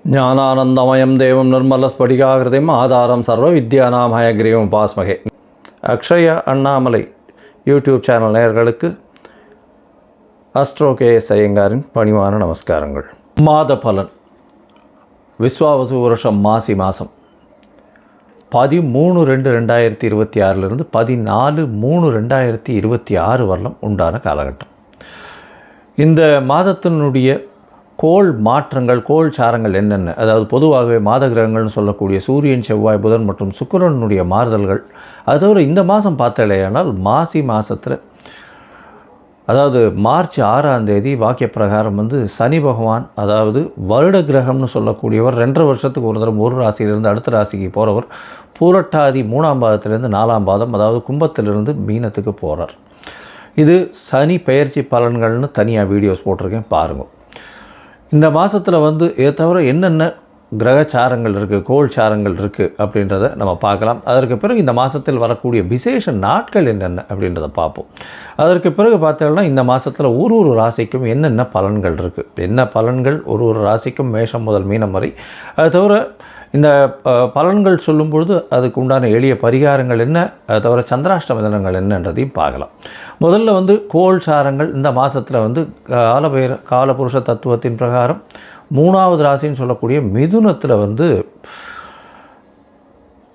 ஞானானந்தமயம் தேவம் நிர்மலஸ்படிகாகிருதிம் ஆதாரம் சர்வ வித்யானாம் ஹயக்ரீவம் உபாஸ்மகே. அக்ஷய அண்ணாமலை யூடியூப் சேனல் நேயர்களுக்கு அஸ்ட்ரோ கேஎஸ் ஐயங்காரின் பணிவான நமஸ்காரங்கள். மாத பலன் விஸ்வாவசு வருஷம் மாசி மாதம் 13/2/2026 14/3/2026 வரலும் உண்டான காலகட்டம். இந்த மாதத்தினுடைய கோள் மாற்றங்கள், கோள் சாரங்கள் என்னென்ன, அதாவது பொதுவாகவே மாத கிரகங்கள்னு சொல்லக்கூடிய சூரியன், செவ்வாய், புதன் மற்றும் சுக்கிரனுடைய மாறுதல்கள். அது தவிர இந்த மாதம் பார்த்தாலேயானால் மாசி மாதத்தில், அதாவது மார்ச் 6ஆம் தேதி வாக்கிய பிரகாரம் சனி பகவான், அதாவது வருட கிரகம்னு சொல்லக்கூடியவர் 2.5 வருஷத்துக்கு ஒரு தரம் ஒரு ராசியிலிருந்து அடுத்த ராசிக்கு போகிறவர் பூரட்டாதி 3ஆம் பாதத்திலிருந்து 4ஆம் பாதம், அதாவது கும்பத்திலிருந்து மீனத்துக்கு போகிறார். இது சனி பெயர்ச்சி பலன்கள்னு தனியாக வீடியோஸ் போட்டிருக்கேன், பாருங்கள். இந்த மாதத்தில் இதை தவிர என்னென்ன கிரகச்சாரங்கள் இருக்குது, கோள் சாரங்கள் இருக்குது அப்படின்றத நம்ம பார்க்கலாம். அதற்கு பிறகு இந்த மாதத்தில் வரக்கூடிய விசேஷ நாட்கள் என்னென்ன அப்படின்றத பார்ப்போம். அதற்கு பிறகு பார்த்தோம்னா இந்த மாதத்தில் ஒரு ராசிக்கும் என்னென்ன பலன்கள் இருக்குது, என்ன பலன்கள் ஒரு ராசிக்கும் மேஷம் முதல் மீனம் வரை. அது தவிர இந்த பலன்கள் சொல்லும்பொழுது அதுக்கு உண்டான எளிய பரிகாரங்கள் என்ன, அது தவிர சந்திராஷ்டம தினங்கள் என்னன்றதையும் பார்க்கலாம். முதல்ல கோள் சாரங்கள் இந்த மாதத்தில் காலபுருஷ தத்துவத்தின் பிரகாரம் 3ஆவது ராசின்னு சொல்லக்கூடிய மிதுனத்தில்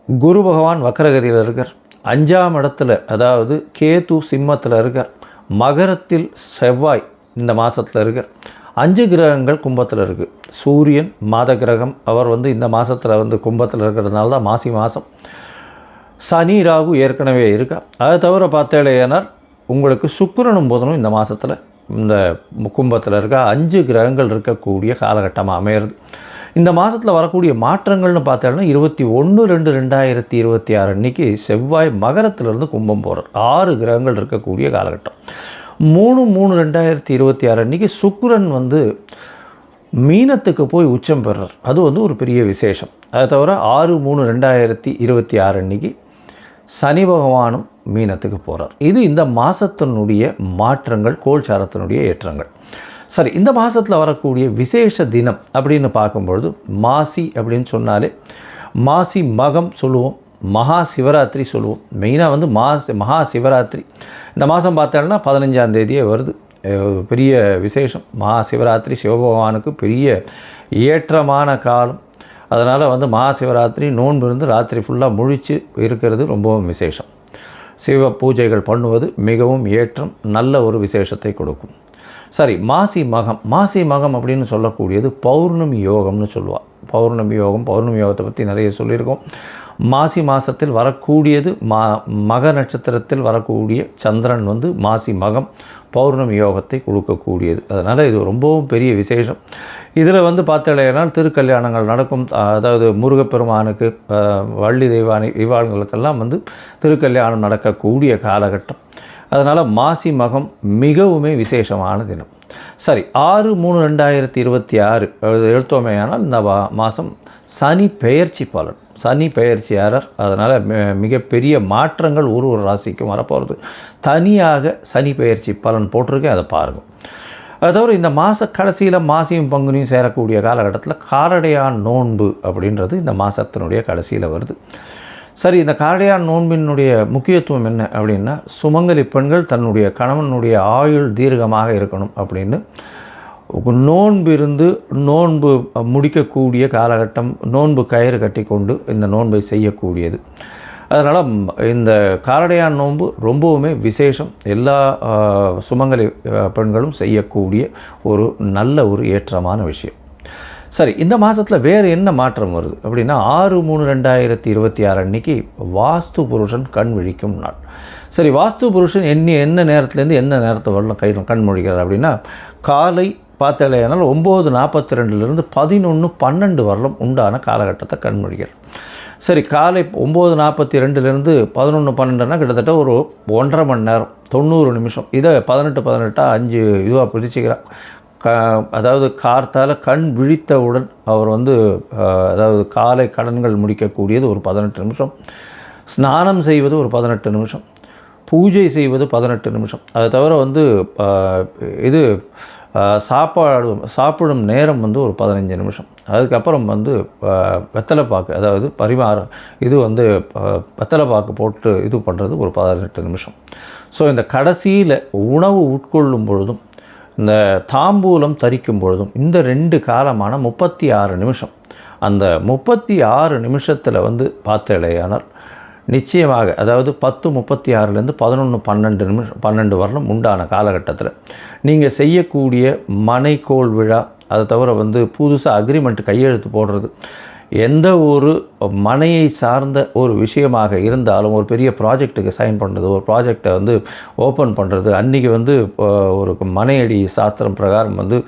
குரு பகவான் வக்கரகதியில் இருக்கார். 5ஆம் இடத்துல அதாவது கேது சிம்மத்தில் இருக்கார். மகரத்தில் செவ்வாய் இந்த மாதத்தில் இருக்கார். 5 கிரகங்கள் கும்பத்தில் இருக்குது. சூரியன் மாத கிரகம், அவர் இந்த மாதத்தில் கும்பத்தில் இருக்கிறதுனால தான் மாசி மாதம். சனி ராகு ஏற்கனவே இருக்கா. அதை தவிர பார்த்தேனால் உங்களுக்கு சுக்கிரனும் புதனும் இந்த மாதத்தில் இந்த கும்பத்தில் இருக்க 5 கிரகங்கள் இருக்கக்கூடிய காலகட்டமாக அமையிறது. இந்த மாதத்தில் வரக்கூடிய மாற்றங்கள்னு பார்த்தோம்னா 21/2/2026 அன்றைக்கி செவ்வாய் மகரத்திலிருந்து கும்பம் போகிறார். 6 கிரகங்கள் இருக்கக்கூடிய காலகட்டம். 3/3/2026 அன்றைக்கி சுக்கிரன் மீனத்துக்கு போய் உச்சம் பெறுறார். அது ஒரு பெரிய விசேஷம். அதை தவிர 6/3/2026 அன்றைக்கி சனி பகவானும் மீனத்துக்கு போகிறார். இது இந்த மாதத்தினுடைய மாற்றங்கள், கோள்சாரத்தினுடைய ஏற்றங்கள். சரி, இந்த மாதத்தில் வரக்கூடிய விசேஷ தினம் அப்படின்னு பார்க்கும்பொழுது மாசி அப்படின்னு சொன்னாலே மாசி மகம் சொல்லுவோம், மகா சிவராத்திரி சொல்லுவோம். மெயினாக மகா சிவராத்திரி இந்த மாதம் பார்த்தோம்னா 15ஆம் தேதியே வருது. பெரிய விசேஷம். மகா சிவராத்திரி சிவபகவானுக்கு பெரிய ஏற்றமான காலம். அதனால் மகா சிவராத்திரி நோன்பு இருந்து ராத்திரி ஃபுல்லாக முழித்து இருக்கிறது ரொம்பவும் விசேஷம். சிவ பூஜைகள் பண்ணுவது மிகவும் ஏற்றம், நல்ல ஒரு விசேஷத்தை கொடுக்கும். சரி, மாசி மகம் அப்படின்னு சொல்லக்கூடியது பௌர்ணமி யோகம்னு சொல்லுவாள். பௌர்ணமி யோகத்தை பற்றி நிறைய சொல்லியிருக்கோம். மாசி மாதத்தில் வரக்கூடியது மக நட்சத்திரத்தில் வரக்கூடிய சந்திரன் மாசி மகம் பௌர்ணமி யோகத்தை கொடுக்கக்கூடியது. அதனால் இது ரொம்பவும் பெரிய விசேஷம். இதில் பார்த்தலையானால் திருக்கல்யாணங்கள் நடக்கும். அதாவது முருகப்பெருமானுக்கு, வள்ளி தெய்வானை இவாளுங்களுக்கெல்லாம் திருக்கல்யாணம் நடக்கக்கூடிய காலகட்டம். அதனால் மாசி மகம் மிகவுமே விசேஷமான தினம். சரி, 6/3/2026 எடுத்தோமேயானால் இந்த மாதம் சனி பெயர்ச்சி பலன். சனி பெயர்ச்சியாளர். அதனால் மிகப்பெரிய மாற்றங்கள் ஒரு ராசிக்கும் வரப்போகிறது. தனியாக சனி பெயர்ச்சி பலன் போட்டிருக்கேன், அதை பாருங்கள். அது தவிர இந்த மாத கடைசியில் மாசியும் பங்குனியும் சேரக்கூடிய காலகட்டத்தில் காரடையான் நோன்பு அப்படின்றது இந்த மாதத்தினுடைய கடைசியில் வருது. சரி, இந்த காரடையான் நோன்பினுடைய முக்கியத்துவம் என்ன அப்படின்னா, சுமங்கலி பெண்கள் தன்னுடைய கணவனுடைய ஆயுள் தீர்க்கமாக இருக்கணும் அப்படின்னு நோன்பு முடிக்கக்கூடிய காலகட்டம். நோன்பு கயிறு கட்டி கொண்டு இந்த நோன்பை செய்யக்கூடியது. அதனால் இந்த காரடையான் நோன்பு ரொம்பவுமே விசேஷம். எல்லா சுமங்கலி பெண்களும் செய்யக்கூடிய ஒரு நல்ல ஒரு ஏற்றமான விஷயம். சரி, இந்த மாதத்தில் வேறு என்ன மாற்றம் வருது அப்படின்னா 6/3/2026 அன்றைக்கி வாஸ்து புருஷன் கண் விழிக்கும் நாள். சரி, வாஸ்து புருஷன் என்ன நேரத்துலேருந்து என்ன நேரத்தை வரலாம் கண் முழிக்கிறார் அப்படின்னா, காலை பார்த்தாலேனால் 9:42 11:12 வரலும் உண்டான காலகட்டத்தை கண்மொழிகள். சரி, காலை 9:42 11:12 கிட்டத்தட்ட ஒரு 1.5 மணி நேரம் 90 நிமிஷம். இதை 18 5 இதுவாக பிரிச்சுக்கிறார். அதாவது கார்த்தால் கண் விழித்தவுடன் அவர் அதாவது காலை கடன்கள் முடிக்கக்கூடியது ஒரு 18 நிமிஷம், ஸ்நானம் செய்வது ஒரு 18 நிமிஷம், பூஜை செய்வது 18 நிமிஷம். அதை தவிர இது சாப்பிடும் நேரம் ஒரு 15 நிமிஷம். அதுக்கப்புறம் வந்து வெத்தலைப்பாக்கு, அதாவது பரிமாறம், இது வந்து வெத்தலைப்பாக்கு போட்டு இது பண்ணுறது ஒரு 18 நிமிஷம். ஸோ இந்த கடைசியில் உணவு உட்கொள்ளும் பொழுதும் இந்த தாம்பூலம் தரிக்கும் பொழுதும் இந்த 2 காலமான 36 நிமிஷம், அந்த 36 நிமிஷத்தில் வந்து பார்த்தேலையானால் நிச்சயமாக, அதாவது 10:36லேருந்து 11:12 நிமிஷம் 12 வருடம் உண்டான காலகட்டத்தில் நீங்கள் செய்யக்கூடிய மனைக்கோள் விழா, அதை தவிர வந்து புதுசாக அக்ரிமெண்ட் கையெழுத்து போடுறது, எந்த ஒரு மனையை சார்ந்த ஒரு விஷயமாக இருந்தாலும், ஒரு பெரிய ப்ராஜெக்ட்டுக்கு சைன் பண்ணுறது, ஒரு ப்ராஜெக்டை வந்து ஓப்பன் பண்ணுறது, அன்றைக்கி வந்து ஒரு மனையடி சாஸ்திரம் பிரகாரம் வந்து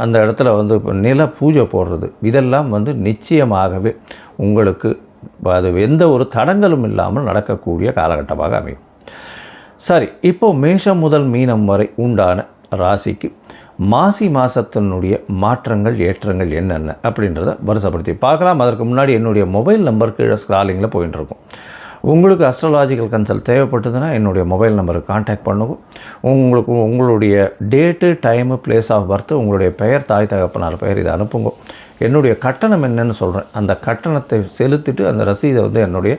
அந்த இடத்துல வந்து நில பூஜை போடுறது, இதெல்லாம் வந்து நிச்சயமாகவே உங்களுக்கு அது எந்த ஒரு தடங்களும் இல்லாமல் நடக்கக்கூடிய காலகட்டமாக அமையும். சரி, இப்போது மேஷம் முதல் மீனம் வரை உண்டான ராசிக்கு மாசி மாதத்தினுடைய மாற்றங்கள் ஏற்றங்கள் என்னென்ன அப்படின்றத வருஷப்படுத்தி பார்க்கலாம். அதற்கு முன்னாடி என்னுடைய மொபைல் நம்பர் கீழே ஸ்க்ராலிங்கில் போயிட்டுருக்கும். உங்களுக்கு அஸ்ட்ராலாஜிக்கல் கன்சல்ட் தேவைப்பட்டதுன்னா என்னுடைய மொபைல் நம்பருக்கு கான்டாக்ட் பண்ணுங்க. உங்களுக்கு உங்களுடைய date, time, place of birth, உங்களுடைய பெயர், தாய் தகப்பனார் பெயர், இதை அனுப்புங்க. என்னுடைய கட்டணம் என்னன்னு சொல்கிறேன், அந்த கட்டணத்தை செலுத்திட்டு அந்த ரசீதை வந்து என்னுடைய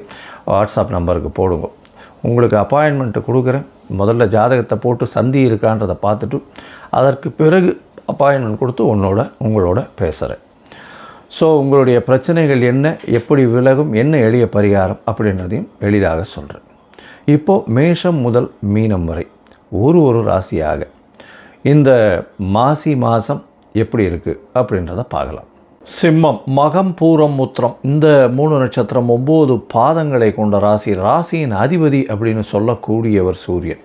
வாட்ஸ்அப் நம்பருக்கு போடுங்க. உங்களுக்கு அப்பாயின்மெண்ட்டு கொடுக்குறேன். முதல்ல ஜாதகத்தை போட்டு சந்தி இருக்கான்றதை பார்த்துட்டு அதற்கு பிறகு அப்பாயின்மெண்ட் கொடுத்து உங்களோட பேசுகிறேன். ஸோ உங்களுடைய பிரச்சனைகள் என்ன, எப்படி விலகும், என்ன எளிய பரிகாரம் அப்படின்றதையும் எளிதாக சொல்கிறேன். இப்போது மேஷம் முதல் மீனம் வரை ஒரு ராசியாக இந்த மாசி மாதம் எப்படி இருக்குது அப்படின்றத பார்க்கலாம். சிம்மம், மகம், பூரம், உத்திரம், இந்த 3 நட்சத்திரம் 9 பாதங்களை கொண்ட ராசி. ராசியின் அதிபதி அப்படின்னு சொல்லக்கூடியவர் சூரியன்.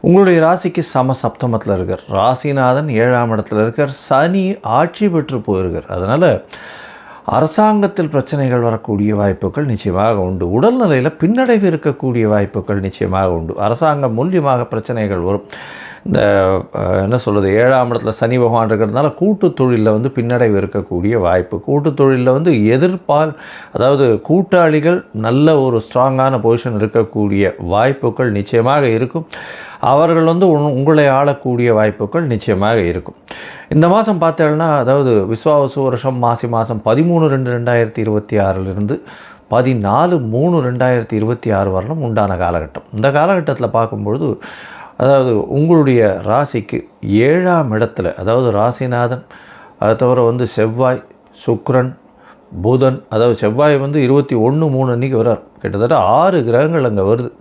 உங்களுடைய ராசிக்கு சப்தமத்தில் இருக்கார். ராசிநாதன் 7ஆம் இடத்துல இருக்கார். சனி ஆட்சி பெற்று போயிருக்கார். அதனால் அரசாங்கத்தில் பிரச்சனைகள் வரக்கூடிய வாய்ப்புகள் நிச்சயமாக உண்டு. உடல்நிலையில் பின்னடைவு இருக்கக்கூடிய வாய்ப்புகள் நிச்சயமாக உண்டு. அரசாங்கம் மூலியமாக பிரச்சனைகள் வரும். இந்த என்ன சொல்கிறது, 7ஆம் இடத்துல சனி பகவான் இருக்கிறதுனால கூட்டு தொழிலில் வந்து பின்னடைவு இருக்கக்கூடிய வாய்ப்பு. கூட்டு தொழிலில் வந்து அதாவது கூட்டாளிகள் நல்ல ஒரு ஸ்ட்ராங்கான பொசிஷன் இருக்கக்கூடிய வாய்ப்புகள் நிச்சயமாக இருக்கும். அவர்கள் வந்து உங்களை ஆளக்கூடிய வாய்ப்புகள் நிச்சயமாக இருக்கும். இந்த மாதம் பார்த்தீங்கன்னா, அதாவது விஸ்வாவசு வருஷம் மாசி மாதம் 13/2/2026 14/3/2026 வரலும் உண்டான காலகட்டம். இந்த காலகட்டத்தில் பார்க்கும்பொழுது, அதாவது உங்களுடைய ராசிக்கு 7ஆம் இடத்துல, அதாவது ராசிநாதன், அதை தவிர வந்து செவ்வாய், சுக்கிரன், புதன், அதாவது செவ்வாய் வந்து 21/3 அன்றைக்கி வர்றார். கிட்டத்தட்ட 6 கிரகங்கள் அங்கே வருது.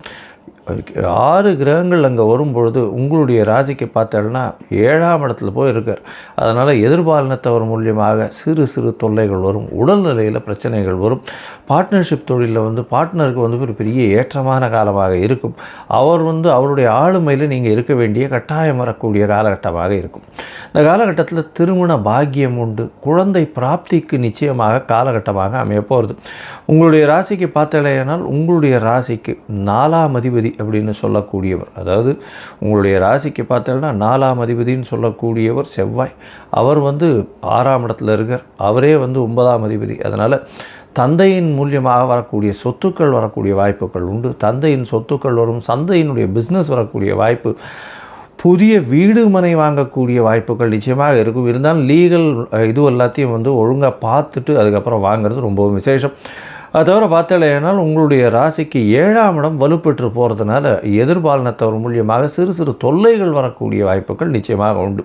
6 கிரகங்கள் அங்கே வரும்பொழுது உங்களுடைய ராசிக்கு பார்த்தோன்னா 7ஆம் இடத்துல போய் இருக்கார். அதனால் எதிர்பாலினத்தவர் மூலியமாக சிறு தொல்லைகள் வரும். உடல்நிலையில் பிரச்சனைகள் வரும். பார்ட்னர்ஷிப் தொழிலில் வந்து பார்ட்னருக்கு வந்து ஒரு பெரிய ஏற்றமான காலமாக இருக்கும். அவர் வந்து அவருடைய ஆளுமையில் நீங்கள் இருக்க வேண்டிய கட்டாயம் வரக்கூடிய காலகட்டமாக இருக்கும். இந்த காலகட்டத்தில் திருமண பாக்கியம் உண்டு. குழந்தை பிராப்திக்கு நிச்சயமாக காலகட்டமாக அமைய போகிறது. உங்களுடைய ராசிக்கு பார்த்தலையானால் உங்களுடைய ராசிக்கு 4ஆம் அதிபதி அப்படின்னு சொல்லக்கூடியவர், அதாவது உங்களுடைய ராசிக்கு பார்த்தோன்னா 4ஆம் அதிபதினு சொல்லக்கூடியவர் செவ்வாய். அவர் வந்து 6ஆம் இடத்துல இருக்கார். அவரே வந்து 9ஆம் அதிபதி. அதனால் தந்தையின் மூலியமாக வரக்கூடிய சொத்துக்கள் வரக்கூடிய வாய்ப்புகள் உண்டு. தந்தையின் சொத்துக்கள் வரும். சந்தையினுடைய பிஸ்னஸ் வரக்கூடிய வாய்ப்பு. புதிய வீடு மனை வாங்கக்கூடிய வாய்ப்புகள் நிச்சயமாக இருக்கும். இருந்தாலும் லீகல் இது எல்லாத்தையும் வந்து ஒழுங்காக பார்த்துட்டு அதுக்கப்புறம் வாங்கிறது ரொம்பவும் விசேஷம். அது தவிர பார்த்தலையானால் உங்களுடைய ராசிக்கு 7ஆம் இடம் வலுப்பெற்று போகிறதுனால எதிர்பாலினத்தவர் மூலியமாக சிறு தொல்லைகள் வரக்கூடிய வாய்ப்புகள் நிச்சயமாக உண்டு.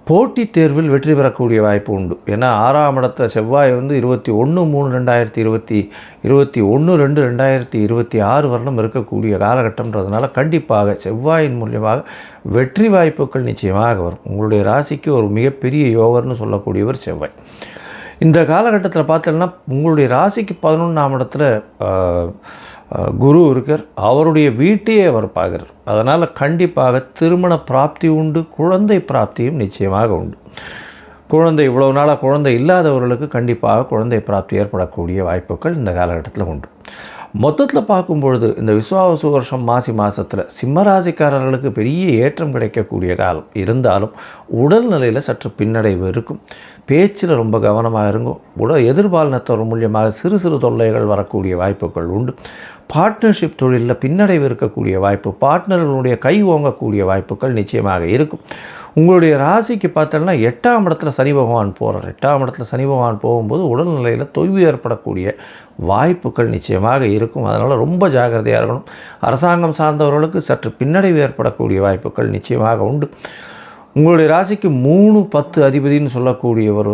போட்டித் தேர்வில் வெற்றி பெறக்கூடிய வாய்ப்பு உண்டு. ஏன்னா 6ஆம் இடத்த செவ்வாய் வந்து 21/2/2026 வரலும் இருக்கக்கூடிய காலகட்டம்ன்றதுனால கண்டிப்பாக செவ்வாயின் மூலியமாக வெற்றி வாய்ப்புகள் நிச்சயமாக வரும். உங்களுடைய ராசிக்கு ஒரு மிகப்பெரிய யோகர்னு சொல்லக்கூடியவர் செவ்வாய். இந்த காலகட்டத்தில் பார்த்தோன்னா உங்களுடைய ராசிக்கு 11ஆம் இடத்துல குரு இருக்கார். அவருடைய வீட்டையே அவர் பார்க்குறார். அதனால் கண்டிப்பாக திருமண பிராப்தி உண்டு. குழந்தை பிராப்தியும் நிச்சயமாக உண்டு. குழந்தை இவ்வளவு நாளாக குழந்தை இல்லாதவர்களுக்கு கண்டிப்பாக குழந்தை பிராப்தி ஏற்படக்கூடிய வாய்ப்புகள் இந்த காலகட்டத்தில் உண்டு. மொத்தத்தில் பார்க்கும்பொழுது இந்த விஸ்வாவசு வருஷம் மாசி மாதத்தில் சிம்மராசிக்காரர்களுக்கு பெரிய ஏற்றம் கிடைக்கக்கூடிய காலம் இருந்தாலும் உடல்நிலையில் சற்று பின்னடைவு இருக்கும். பேச்சில் ரொம்ப கவனமாக இருக்கும். எதிர்பாலினத்தவர் மூலியமாக சிறு தொல்லைகள் வரக்கூடிய வாய்ப்புகள் உண்டு. பார்ட்னர்ஷிப் தொழிலில் பின்னடைவு இருக்கக்கூடிய வாய்ப்பு, பார்ட்னர்களுடைய கை ஓங்கக்கூடிய வாய்ப்புகள் நிச்சயமாக இருக்கும். உங்களுடைய ராசிக்கு பார்த்தோன்னா 8ஆம் இடத்துல சனி பகவான் போகிறார். 8ஆம் இடத்துல சனி பகவான் போகும்போது உடல்நிலையில் தொய்வு ஏற்படக்கூடிய வாய்ப்புகள் நிச்சயமாக இருக்கும். அதனால் ரொம்ப ஜாக்கிரதையாக இருக்கணும். அரசாங்கம் சார்ந்தவர்களுக்கு சற்று பின்னடைவு ஏற்படக்கூடிய வாய்ப்புகள் நிச்சயமாக உண்டு. உங்களுடைய ராசிக்கு 3, 10 அதிபதினு சொல்லக்கூடியவர்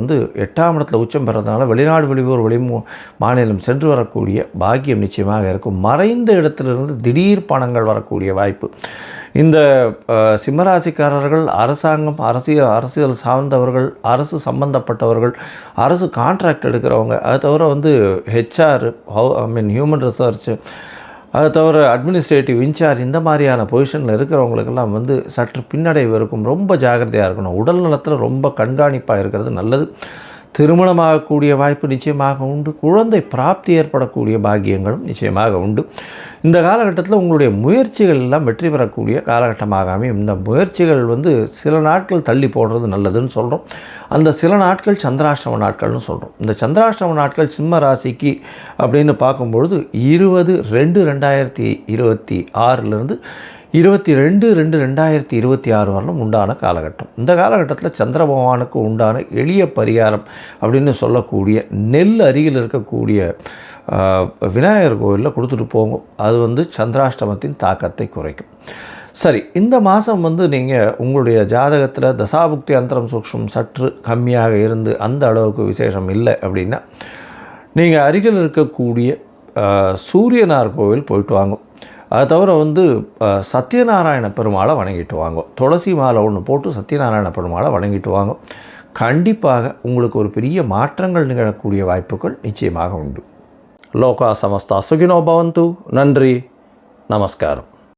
8ஆம் இடத்துல உச்சம் பெறதுனால வெளிநாடு வெளியூர் மாநிலம் சென்று வரக்கூடிய பாக்கியம் நிச்சயமாக இருக்கும். மறைந்த இடத்திலிருந்து திடீர் பணங்கள் வரக்கூடிய வாய்ப்பு. இந்த சிம்மராசிக்காரர்கள் அரசாங்கம், அரசியல் சார்ந்தவர்கள், அரசு சம்பந்தப்பட்டவர்கள், அரசு கான்ட்ராக்ட் எடுக்கிறவங்க, அது தவிர ஹெச்ஆர் ஹியூமன் ரிசர்ச், அதை தவிர அட்மினிஸ்ட்ரேட்டிவ் இன்சார்ஜ், இந்த மாதிரியான பொசிஷனில் இருக்கிறவங்களுக்கெல்லாம் சற்று பின்னடைவு இருக்கும். ரொம்ப ஜாக்கிரதையாக இருக்கணும். உடல் நலத்தில் ரொம்ப கண்காணிப்பாக இருக்கிறது நல்லது. திருமணமாகக்கூடிய வாய்ப்பு நிச்சயமாக உண்டு. குழந்தை பிராப்தி ஏற்படக்கூடிய பாக்கியங்களும் நிச்சயமாக உண்டு. இந்த காலகட்டத்தில் உங்களுடைய முயற்சிகள் எல்லாம் வெற்றி பெறக்கூடிய காலகட்டமாக அமையும். இந்த முயற்சிகள் சில நாட்கள் தள்ளி போடுறது நல்லதுன்னு சொல்கிறோம். அந்த சில நாட்கள் சந்திராஷ்டம நாட்கள்னு சொல்கிறோம். இந்த சந்திராஷ்டம நாட்கள் சிம்ம ராசிக்கு அப்படின்னு பார்க்கும்பொழுது 20/2/2026 22/2/2026 வரலும் உண்டான காலகட்டம். இந்த காலகட்டத்தில் சந்திர பகவானுக்கு உண்டான எளிய பரிகாரம் அப்படின்னு சொல்லக்கூடிய நெல் அருகில் இருக்கக்கூடிய விநாயகர் கோவிலில் கொடுத்துட்டு போங்க. அது சந்திராஷ்டமத்தின் தாக்கத்தை குறைக்கும். சரி, இந்த மாதம் நீங்கள் உங்களுடைய ஜாதகத்தில் தசாபுக்தி அந்தரம் சூக்ஷ்மம் சற்று கம்மியாக இருந்து அந்த அளவுக்கு விசேஷம் இல்லை அப்படின்னா நீங்கள் அருகில் இருக்கக்கூடிய சூரியனார் கோவில் போயிட்டு வாங்க. அது தவிர சத்யநாராயண பெருமாளை வணங்கிட்டு வாங்க. துளசி மாலை ஒன்று போட்டு சத்யநாராயண பெருமாளை வணங்கிட்டு வாங்க. கண்டிப்பாக உங்களுக்கு ஒரு பெரிய மாற்றங்கள் நிகழக்கூடிய வாய்ப்புகள் நிச்சயமாக உண்டு. லோகா சமஸ்தா சுகினோ பவந்து. நன்றி, நமஸ்காரம்.